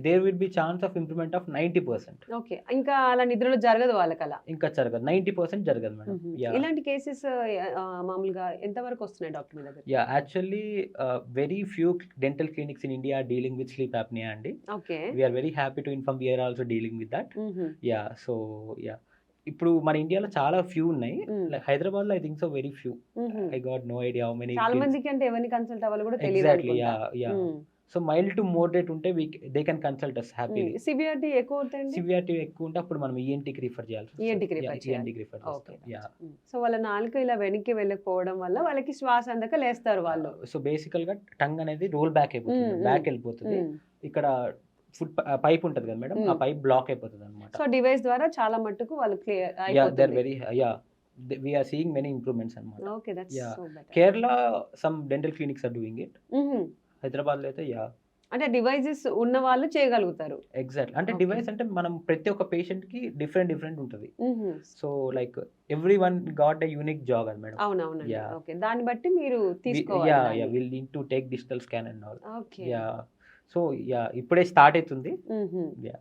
S2: there will be chance of improvement of 90%.
S1: Okay. ఇంకా అలా నిద్రలో జరగదు వాళ్ళకి, అలా
S2: ఇంకా జరగదు, 90% జరగదు మేడం.
S1: ఇలాంటి కేసెస్ మామూలుగా ఎంత వరకు వస్తున్నాయి డాక్టర్ మీ దగ్గర?
S2: Yeah actually very few dental clinics in India are dealing with sleep apnea అండి.
S1: ఓకే.
S2: we are very happy to inform we are also dealing with that. Yeah so yeah ఇప్పుడు మన ఇండియాలో చాలా ఫ్యూ ఉన్నాయి.
S1: Mm.
S2: లైక్ హైదరాబాద్ లో I think so very few.
S1: Mhm.
S2: I got no idea how many.
S1: చాలా మందికి అంటే ఎవరిని కన్సల్ట్ అవ్వాలో కూడా తెలియదు
S2: ఎగ్జాక్ట్లీ,
S1: అనుకుంటా.
S2: Yeah. So mild to moderate ఉంటే they can consult us happily.
S1: Severity ఎక్కువ అవుతాయండి.
S2: సివియారిటీ ఎక్కువ ఉంటే అప్పుడు మనం ఈఎన్టీకి రిఫర్ చేయాల్సి వస్తుంది.
S1: ENT కి refer చేయాలి.
S2: ENT కి రిఫర్
S1: ఓకే.
S2: చేస్తాం. యా.
S1: సో వాళ్ళ నాలుక ఇలా వెనక్కి వెళ్ళకపోవడం వల్ల వాళ్ళకి శ్వాస అందక లేస్తారు వాళ్ళు.
S2: సో బేసికల్ గా టంగ్ అనేది రోల్ బ్యాక్ అయిపోతుంది,
S1: Mm,
S2: బ్యాక్
S1: mm.
S2: వెళ్ళిపోతుంది.
S1: Mm.
S2: ఇక్కడ ఫుడ్ పైప్ ఉంటది కదా మేడం, ఆ పైప్ బ్లాక్ అయిపోతుంది అనమాట.
S1: సో డివైస్ ద్వారా చాలా మట్టుకు వాళ్ళు క్లియర్
S2: యా, దే ఆర్
S1: అయిపోతుంది.
S2: Very, yeah, we are seeing many improvements అనమాట.
S1: Okay, that's
S2: Yeah.
S1: So better.
S2: Kerala some dental clinics are doing it. Hyderabad లో అయితే యా,
S1: అంటే డివైసెస్ ఉన్న వాళ్ళు చేయగలుగుతారు.
S2: ఎగ్జాక్ట్. అంటే
S1: Okay.
S2: డివైస్ అంటే మనం ప్రతి ఒక్క పేషెంట్ కి డిఫరెంట్ ఉంటుంది.
S1: Mhm.
S2: So like every one got a unique job అని మేడం.
S1: అవునవునండి.
S2: Yeah.
S1: ఓకే, దాన్ని బట్టి మీరు
S2: యా,
S1: తీసుకోవాలి
S2: యా,
S1: దాన్ని.
S2: Will need to take digital scan and all.
S1: Okay.
S2: Yeah. So yeah, ఇప్పుడే స్టార్ట్ అవుతుంది.
S1: Mhm.
S2: Yeah,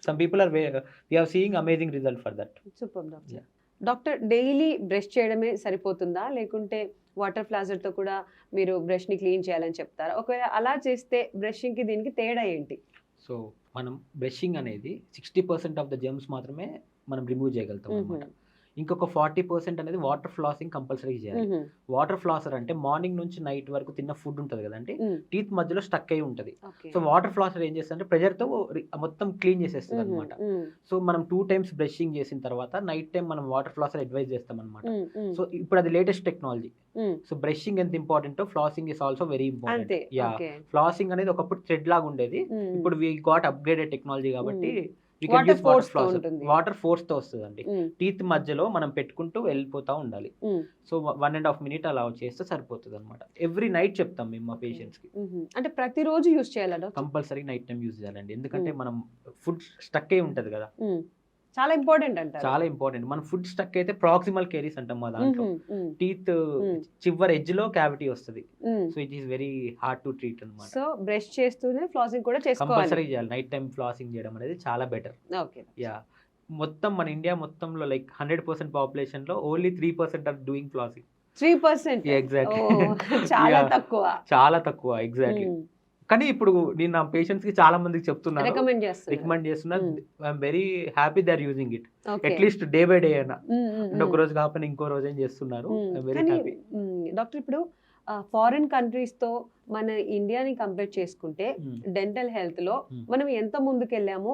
S2: some people are we are seeing amazing result for that.
S1: Super doctor.
S2: Yeah.
S1: Doctor, daily brush చేయడమే సరిపోతుందా, లేకుంటే వాటర్ ఫ్లాజర్ తో కూడా మీరు బ్రష్ ని క్లీన్ చేయాలని చెప్తారా? ఒకవేళ అలా చేస్తే బ్రషింగ్ కి దీనికి తేడా ఏంటి?
S2: సో మనం బ్రషింగ్ అనేది 60% ఆఫ్ ద జెర్మ్స్ మాత్రమే మనం రిమూవ్ చేయగలుగుతాం అనమాట. ఇంకొక 40% అనేది వాటర్ ఫ్లాసింగ్ కంపల్సరీ చేయాలి. వాటర్ ఫ్లాసర్ అంటే మార్నింగ్ నుంచి నైట్ వరకు తిన్న ఫుడ్ ఉంటుంది కదండి, టీత్ మధ్యలో స్టక్ అయి ఉంటుంది. సో వాటర్ ఫ్లాసర్ ఏం చేస్తుందంటే ప్రెజర్ తో మొత్తం క్లీన్ చేసేస్తుంది అనమాట. సో మనం 2 times బ్రషింగ్ చేసిన తర్వాత నైట్ టైం మనం వాటర్ ఫ్లాసర్ అడ్వైజ్ చేస్తాం అనమాట. సో ఇప్పుడు అది లేటెస్ట్ టెక్నాలజీ. సో బ్రషింగ్ ఎంత important, flossing is also very important.
S1: అంతే.
S2: యా, ఫ్లాసింగ్ అనేది ఒకప్పుడు థ్రెడ్ లాగా ఉండేది, ఇప్పుడు వి గాట్ అప్గ్రేడెడ్ టెక్నాలజీ కాబట్టి
S1: Water force తో ఉంటుంది.
S2: వాటర్ ఫోర్స్ తో వస్తుందండి. టీత్ మధ్యలో మనం పెట్టుకుంటూ వెళ్ళిపోతా ఉండాలి. సో 1.5 minutes అలా చేస్తే సరిపోతుంది అనమాట. ఎవ్రీ నైట్ చెప్తాం మేము మా పేషెంట్స్ కి.
S1: అంటే ప్రతిరోజు యూజ్ చేయాలా doctor?
S2: Compulsory night time use చేయాలండి, ఎందుకంటే మనం ఫుడ్ స్టక్ అయి ఉంటది కదా,
S1: చాలా ఇంపార్టెంట్ అంటారు.
S2: చాలా ఇంపార్టెంట్. మన ఫుడ్ స్టక్ అయితే ప్రాక్సిమల్ కేరీస్ అంటాం మా దాంట్లో. టీత్ చివరి ఎడ్జ్ లో క్యావిటీ వస్తుంది. So it is very hard to treat అనమాట.
S1: సో బ్రష్ చేస్తూనే ఫ్లాసింగ్ కూడా చేసుకోవాలి.
S2: కంపల్సరీ చేయాలి. నైట్ టైం ఫ్లాసింగ్ చేయడం అనేది చాలా బెటర్.
S1: ఓకే.
S2: యా, మొత్తం మన ఇండియా మొత్తంలో లైక్ 100% పాపులేషన్ లో only 3% are doing flossing.
S1: 3%?
S2: Exactly.
S1: చాలా తక్కువ.
S2: చాలా తక్కువ, ఎగ్జాక్ట్లీ. కానీ ఇప్పుడు నేను నా పేషెంట్స్ కి చాలా మందికి చెప్తున్నాను,
S1: రికమెండ్
S2: చేస్తున్నా. I'm very happy they are using it.
S1: Okay.
S2: At least day by day అయినా, అంటే ఒక రోజు కాకపోయినా ఇంకో రోజు ఏం చేస్తున్నారు. Very happy.
S1: డాక్టర్, ఇప్పుడు ఫారిన్ కంట్రీస్ తో మన ఇండియాని కంపేర్ చేసుకుంటే డెంటల్ హెల్త్ లో మనం ఎంత ముందుకెళ్ళాము,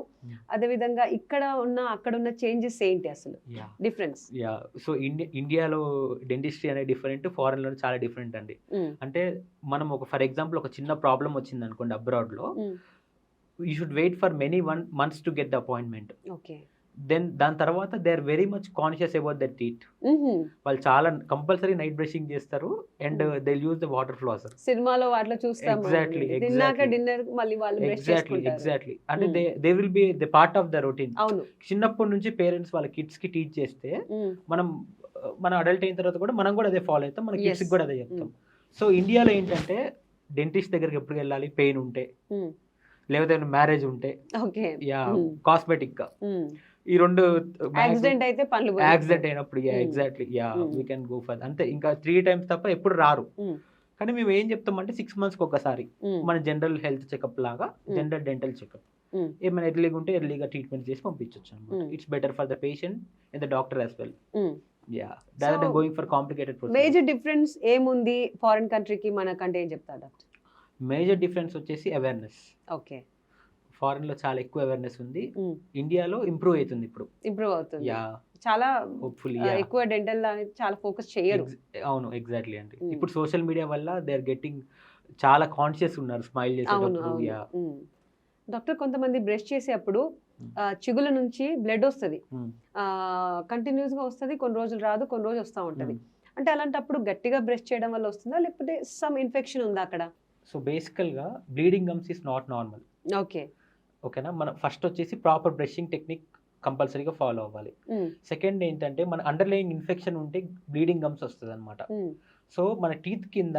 S1: అదే విధంగా ఇక్కడ ఉన్న అక్కడ ఉన్న చేంజెస్ ఏంటి అసలు డిఫరెన్స్?
S2: యా, సో ఇండియాలో డెంటిస్ట్రీ అనేది డిఫరెంట్, ఫారెన్ లో చాలా డిఫరెంట్ అండి. అంటే మనం ఒక ఫర్ ఎగ్జాంపుల్ ఒక చిన్న ప్రాబ్లం వచ్చింది అనుకోండి అబ్రాడ్ లో, you should wait for many months to get the appointment.
S1: Okay.
S2: Then దాని తర్వాత they are very much conscious about that teeth. వాళ్ళు చాలా కంపల్సరీ నైట్ బ్రషింగ్ చేస్తారు and they use the water flosser.
S1: సినిమాలో వాటిలో చూస్తాం,
S2: Exactly,
S1: తిన్నాక
S2: exactly.
S1: డిన్నర్ మళ్ళీ వాళ్ళు బ్రష్ చేసుకుంటారు.
S2: ఎగ్జాక్ట్లీ. అంటే they will be the part of the routine.
S1: అవును.
S2: చిన్నప్పటి నుంచి పేరెంట్స్ వాళ్ళ కిడ్స్ కి టీచ్ చేస్తే మనం అడల్ట్ అయిన తర్వాత కూడా మనం కూడా అదే ఫాలో అవుతాం, మన కిడ్స్ కి కూడా అదే చెప్తాం. సో ఇండియాలో ఏంటంటే డెంటిస్ట్ దగ్గరికి ఎప్పుడు వెళ్ళాలి, పెయిన్ ఉంటే లేకపోతే మ్యారేజ్ ఉంటే, యా, కాస్మెటిక్ గా ఈ రెండు,
S1: యాక్సిడెంట్ అయితే పనులు
S2: యాక్సిడెంట్ అయినప్పుడు, yeah exactly, yeah we can go for అంతే. ఇంకా 3 times తప్ప ఎప్పుడు రారు. కానీ మేము ఏం చెప్తామంటే 6 months ఒకసారి మన జనరల్ హెల్త్ చెకప్ లాగా జనరల్ డెంటల్ చెకప్ ఏమైనా ఎర్లీగా ఉంటే ఎర్లీగా ట్రీట్మెంట్ చేసి పంపించవచ్చు అనమాట. It's better for the patient and the doctor as well. Yeah, rather than going for complicated procedure.
S1: Major difference ఏముంది ఫారిన్ కంట్రీకి మనకంటే ఏం చెప్తారు డాక్టర్?
S2: మేజర్ డిఫరెన్స్ వచ్చేసి అవేర్నెస్.
S1: ఓకే.
S2: ఫారెన్ లో చాలా ఎక్కువ అవేర్నెస్ ఉంది, ఇండియాలో ఇంప్రూవ్ అవుతుంది ఇప్పుడు.
S1: ఇంప్రూవ్ అవుతుంది.
S2: యా,
S1: చాలా
S2: హోప్ఫుల్లీ.
S1: ఎక్కువ డెంటల్ అనేది చాలా ఫోకస్ చేయరు.
S2: అవును, ఎగ్జాక్ట్లీ అండి. ఇప్పుడు సోషల్ మీడియా వల్ల దే ఆర్ గెట్టింగ్ చాలా కాన్షియస్ ఉన్నారు స్మైల్ చేసేటప్పుడు. యా
S1: డాక్టర్, కొంతమంది బ్రష్ చేసేటప్పుడు చిగుల నుంచి బ్లడ్ వస్తుంది, కంటిన్యూస్ గా వస్తుంది, కొన్ని రోజులు రాదు, కొన్ని రోజులు వస్తూ ఉంటది. అంటే అలాంటప్పుడు గట్టిగా బ్రష్ చేయడం వల్ల వస్తుందా, లేకపోతే సమ్ ఇన్ఫెక్షన్ ఉందా అక్కడ?
S2: సో బేసికల్ గా bleeding gums is not normal.
S1: Okay.
S2: ఓకేనా, మనం ఫస్ట్ వచ్చేసి ప్రాపర్ బ్రషింగ్ టెక్నిక్ కంపల్సరీగా ఫాలో అవ్వాలి. సెకండ్ ఏంటంటే మన అండర్లైయింగ్ ఇన్ఫెక్షన్ ఉంటే బ్లీడింగ్ గమ్స్ వస్తుంది అనమాట. సో మన టీత్ కింద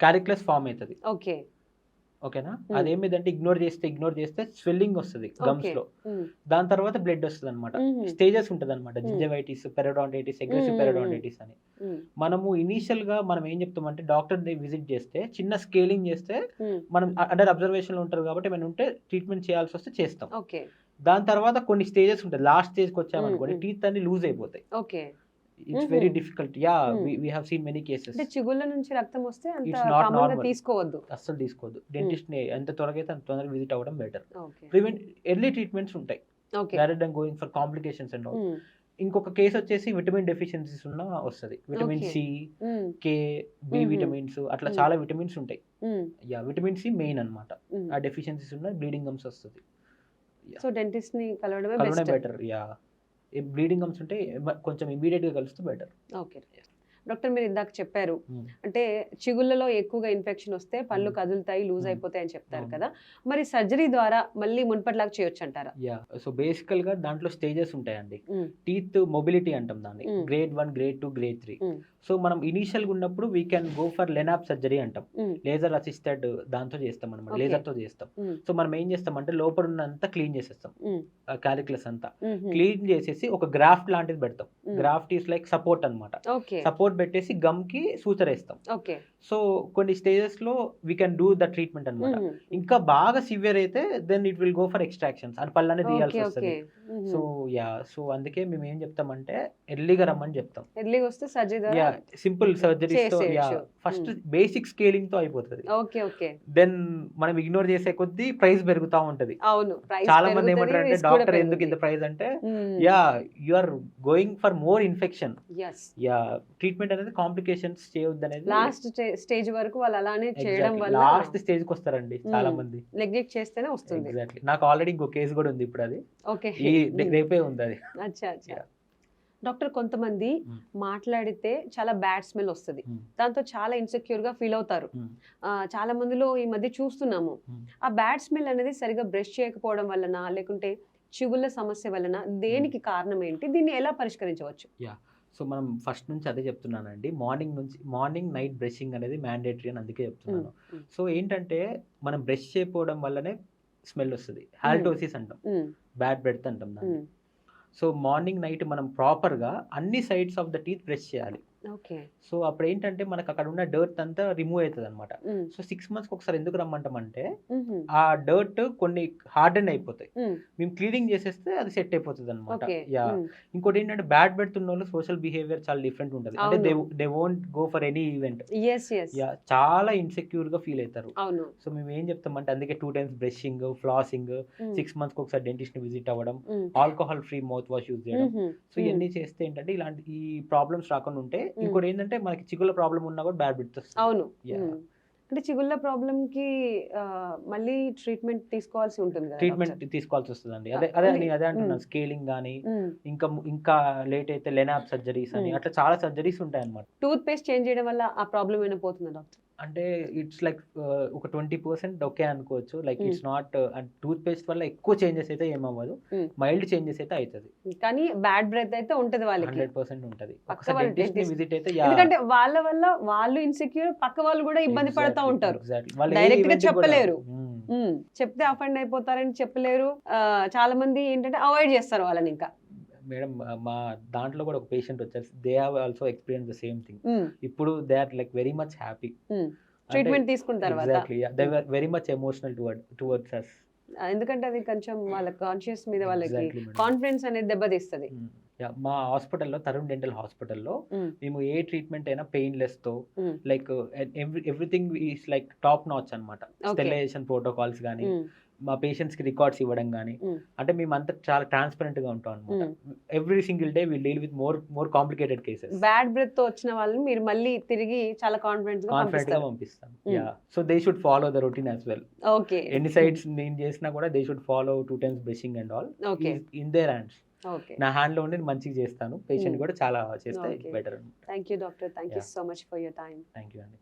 S2: క్యాలిక్యులస్ ఫామ్ అవుతుంది.
S1: ఓకే.
S2: ఓకేనా, అదేమిటంటే ఇగ్నోర్ చేస్తే స్వెల్లింగ్ వస్తుంది గమ్స్ లో, దాని తర్వాత బ్లడ్ వస్తుంది అనమాట. స్టేజెస్ ఉంటుంది అనమాట, జింజవైటిస్, పెరిడోంటైటిస్, అగ్రెసివ్ పెరిడోంటైటిస్ అని. మనము ఇనీషియల్ గా మనం ఏం చెప్తామంటే డాక్టర్ విజిట్ చేస్తే చిన్న స్కేలింగ్ చేస్తే మనం అండర్ అబ్జర్వేషన్ లో ఉంటారు కాబట్టి మనం ఉంటే ట్రీట్మెంట్ చేయాల్సి వస్తే చేస్తాం. దాని తర్వాత కొన్ని స్టేజెస్ ఉంటాయి. లాస్ట్ స్టేజ్కి వచ్చామనుకోండి
S1: మ్మ్.
S2: టీత్ అన్ని లూజ్ అయిపోతాయి.
S1: Okay.
S2: It's
S1: hmm.
S2: Very difficult. Yeah
S1: hmm.
S2: We have seen many cases.
S1: అంటే చిగుళ్ళ నుంచి రక్తం వస్తే అంత
S2: ఇట్స్ నాట్
S1: కామన్ గా
S2: నార్మల్.
S1: తీసుకోవద్దు.
S2: అస్సలు తీసుకోవద్దు. డెంటిస్ట్ ని ఎంత త్వరగా అయితే అంత తొందరగా విజిట్ అవ్వడం better.
S1: Okay.
S2: Prevent early treatments ఉంటాయి
S1: okay.
S2: Rather than going for complications and all.
S1: Hmm.
S2: ఇంకొక కేసు వచ్చేసి విటమిన్ డెఫిషియన్సీస్ ఉన్న వస్తుంది. Vitamin
S1: Okay.
S2: C,
S1: hmm.
S2: K, B
S1: hmm.
S2: Vitamins అట్లా
S1: మ్మ్.
S2: చాలా విటమిన్స్ ఉంటాయి.
S1: Hmm.
S2: Yeah vitamin C main అన్నమాట.
S1: మ్మ్.
S2: ఆ డెఫిషియన్సీస్ ఉన్న బ్లీడింగ్ గమ్స్ వస్తుంది.
S1: సో డెంటిస్ట్ ని కలవడమే
S2: కలవడం
S1: best.
S2: Better. Yeah bleeding gums ఉంటే కొంచెం ఇమీడియట్ గా కలిస్తే బెటర్.
S1: ఓకే డాక్టర్, మీరు ఇందాక చెప్పారు అంటే చిగుళ్ళలో ఎక్కువగా ఇన్ఫెక్షన్ వస్తే పళ్ళు కదులుతాయి, లూజ్ అయిపోతాయి అని చెప్తారు
S2: అవును.
S1: కదా, మరి సర్జరీ ద్వారా మళ్ళీ మున్పటిలాగా చేయొచ్చు అంటారా?
S2: యా సో బేసికల్ గా దాంట్లో స్టేజెస్ ఉంటాయండి. టీత్ మొబిలిటీ అంటాం దాన్ని.
S1: Mm.
S2: Grade 1, grade 2, grade 3.
S1: Mm.
S2: So మనం ఇనీషియల్ గా ఉన్నప్పుడు we can go for LANAP surgery అంటాం.
S1: Mm.
S2: లేజర్ అసిస్టెడ్ దాంతో చేస్తాం అనమాట.
S1: Okay.
S2: లేజర్ తో చేస్తాం.
S1: Mm.
S2: సో మనం ఏం చేస్తామంటే లోపల ఉన్నంతా క్లీన్ చేసేస్తాం.
S1: Mm.
S2: క్యాలిక్యులస్ అంతా
S1: Mhm.
S2: క్లీన్ చేసేసి ఒక గ్రాఫ్ట్ లాంటిది పెడతాం.
S1: Mm.
S2: Graft is like support అన్నమాట.
S1: ఓకే.
S2: సపోర్ట్ పెట్టేసి గమ్ కి సూచర్ వేస్తాం.
S1: ఓకే.
S2: సో కొన్ని స్టేజెస్ లో we can do the treatment అన్నమాట.
S1: Mhm.
S2: ఇంకా బాగా సివియర్ అయితే then it will go for extractions అని పళ్ళనే తీయాల్సి
S1: ఓకే.
S2: వస్తుంది.
S1: Okay. Mhm.
S2: So yeah so అందుకే మేము ఏం చెప్తామంటే ఎర్లీగా రమ్మని చెప్తాం.
S1: ఎర్లీగా వస్తే సర్జరీ
S2: యా
S1: ద్వారా
S2: సింపుల్ సర్జరీస్ తో యా
S1: చేసేయచ్చు.
S2: ఫస్ట్ బేసిక్ స్కేలింగ్ తో అయిపోతుంది.
S1: ఓకే. ఓకే.
S2: దెన్ మనం ఇగ్నోర్ చేసే కొద్దీ ప్రైస్ పెరుగుతా ఉంటది.
S1: అవును, ప్రైస్
S2: చాలా మంది ఏమంటారు అంటే డాక్టర్ ఎందుకు ఇంత ప్రైస్ అంటే yeah you are going for more infection.
S1: Yes.
S2: Yeah treatment అనేది కాంప్లికేషన్స్ చేయొద్దు అనేది
S1: లాస్ట్ స్టేజ్ వరకు వాళ్ళు అలానే చేయడం వల్ల
S2: లాస్ట్ స్టేజ్ కి వస్తారండి చాలా మంది.
S1: నెగ్లెక్ట్ చేస్తేనే వస్తుంది.
S2: ఎగ్జాక్ట్లీ. నాకు ఆల్రెడీ ఇంకో కేసు కూడా ఉంది ఇప్పుడు. అది
S1: ఓకే.
S2: ఈ రేపే ఉంది అది.
S1: అచ్చా అచ్చా.
S2: Yeah.
S1: డాక్టర్, కొంతమంది మాట్లాడితే చాలా బ్యాడ్ స్మెల్ వస్తుంది, దాంతో చాలా ఇన్సెక్యూర్ గా ఫీల్ అవుతారు. చాలా మందిలో ఈ మధ్య చూస్తున్నాము. ఆ బ్యాడ్ స్మెల్ అనేది సరిగా బ్రష్ చేయకపోవడం వలన లేకుంటే చిగుళ్ళ సమస్య వలన దేనికి కారణం ఏంటి, దీన్ని ఎలా పరిష్కరించవచ్చు?
S2: సో మనం ఫస్ట్ నుంచి అదే చెప్తున్నానండి. మార్నింగ్ నైట్ బ్రషింగ్ అనేది మ్యాండేటరీ అని అందుకే చెప్తున్నాను. సో ఏంటంటే మనం బ్రష్ చేయకపోవడం వల్లనే స్మెల్ వస్తుంది. హాల్టోసిస్ అంటాం, బ్యాడ్ బ్రెత్ అంటాం దాన్ని. సో మార్నింగ్ నైట్ మనం ప్రాపర్గా అన్ని sides of the teeth brush చేయాలి.
S1: ఓకే.
S2: సో అప్పుడు ఏంటంటే మనకు అక్కడ ఉన్న డర్ట్ అంతా రిమూవ్ అవుతుంది అనమాట. సో 6 months ఒకసారి ఎందుకు రమ్మంటామంటే ఆ డర్ట్ కొన్ని హార్డెన్ అయిపోతాయి. మేము క్లీనింగ్ చేసేస్తే అది సెట్ అయిపోతుంది అనమాట. యా ఇంకోటి ఏంటంటే బ్యాడ్ బెడ్ ఉన్న వాళ్ళు సోషల్ బిహేవియర్ చాలా డిఫరెంట్ ఉంటుంది. అంటే they won't go for any event. Yeah చాలా ఇన్సెక్యూర్ గా ఫీల్ అవుతారు.
S1: అవును.
S2: సో మేము ఏం చెప్తామంటే అందుకే 2 times బ్రషింగ్, ఫ్లాసింగ్, 6 months ఒకసారి డెంటిస్ట్ ని విజిట్ అవ్వడం, alcohol free mouth wash use చేయడం. సో ఇవన్నీ చేస్తే ఏంటంటే ఇలాంటి ఈ ప్రాబ్లమ్స్ రాకుండా ఉంటే. ఇంకోటి ఏంటంటే మనకి చిగుళ్ళ ప్రాబ్లం ఉన్నా కూడా బ్యాడ్ బ్రెత్ వస్తుంది.
S1: అవును. అంటే చిగుళ్ళ ప్రాబ్లం కి మళ్ళీ ట్రీట్మెంట్ తీసుకోవాల్సి ఉంటుంది కదా?
S2: ట్రీట్మెంట్ తీసుకోవాల్సి వస్తుందండి. అదే అంటున్నాను. స్కేలింగ్ కానీ ఇంకా లేట్ అయితే లెనాప్ సర్జరీస్ అని అట్లా చాలా సర్జరీస్ ఉంటాయి అన్నమాట.
S1: టూత్ పేస్ట్ చేంజ్ చేయడం వల్ల ఆ ప్రాబ్లం ఏమైనా పోతుందా డాక్టర్?
S2: అంటే ఇట్స్ లైక్ ఒక 20% ఓకే అనుకోవచ్చు. Like it's not toothpaste వల్ల ఎక్కువ చేంజెస్ అయితే ఏమవ్వదు, మైల్డ్ చేంజెస్ అయితే అవుతుంది.
S1: కానీ బ్యాడ్ బ్రెత్ అయితే ఉంటది వాళ్ళకి,
S2: 100% ఉంటది.
S1: విజిట్ అయితే ఎందుకంటే వాళ్ళ వల్ల వాళ్ళు ఇన్సెక్యూర్, పక్క వాళ్ళు కూడా ఇబ్బంది పడతా ఉంటారు. డైరెక్ట్ గా చెప్పలేరు, చెప్తే అఫెండ్ అయిపోతారని చెప్పలేరు. చాలా మంది ఏంటంటే అవాయిడ్ చేస్తారు వాళ్ళని. ఇంకా
S2: మేడం మా దాంట్లో కూడా ఒక పేషెంట్ వచ్చారు. They have also experience the same thing. ఇప్పుడు they are like very much happy
S1: treatment తీసుకున్న తర్వాత.
S2: Exactly they were very much emotional towards us.
S1: ఎందుకంటే అది కొంచెం వాళ్ళ కాన్షియస్ మీద వాళ్ళకి కాన్ఫిడెన్స్ అనేది దెబ్బతీస్తుంది.
S2: మా హాస్పిటల్లో, తరుణ్ డెంటల్ హాస్పిటల్లో మేము ఏ ట్రీట్మెంట్ అయినా పెయిన్లెస్ తో, like everything is like top notch అన్నమాట. స్టెరిలైజేషన్ ప్రోటోకాల్స్ కానీ, మా పేషెంట్స్ కి రికార్డ్స్ ఇవ్వడం కానీ, అంటే మేము అంతా చాలా ట్రాన్స్పరెంట్ గా ఉంటాం అనమాట. Every single day will deal with more complicated cases.
S1: Bad breath తో వచ్చిన వాళ్ళని మీరు మళ్ళీ తిరిగి చాలా కాన్ఫిడెంట్ గా పంపిస్తాం.
S2: Yeah so they should follow the routine as well.
S1: Okay.
S2: ఎన్ని సైడ్స్ నేను చేసినా కూడా they should follow 2 times brushing and all in their hands. నా హ్యాండ్ లో ఉండి మంచిగా చేస్తాను. పేషెంట్ కూడా చాలా చేస్తే better.
S1: Thank you doctor. Thank you so much for your time.
S2: Thank you అండి.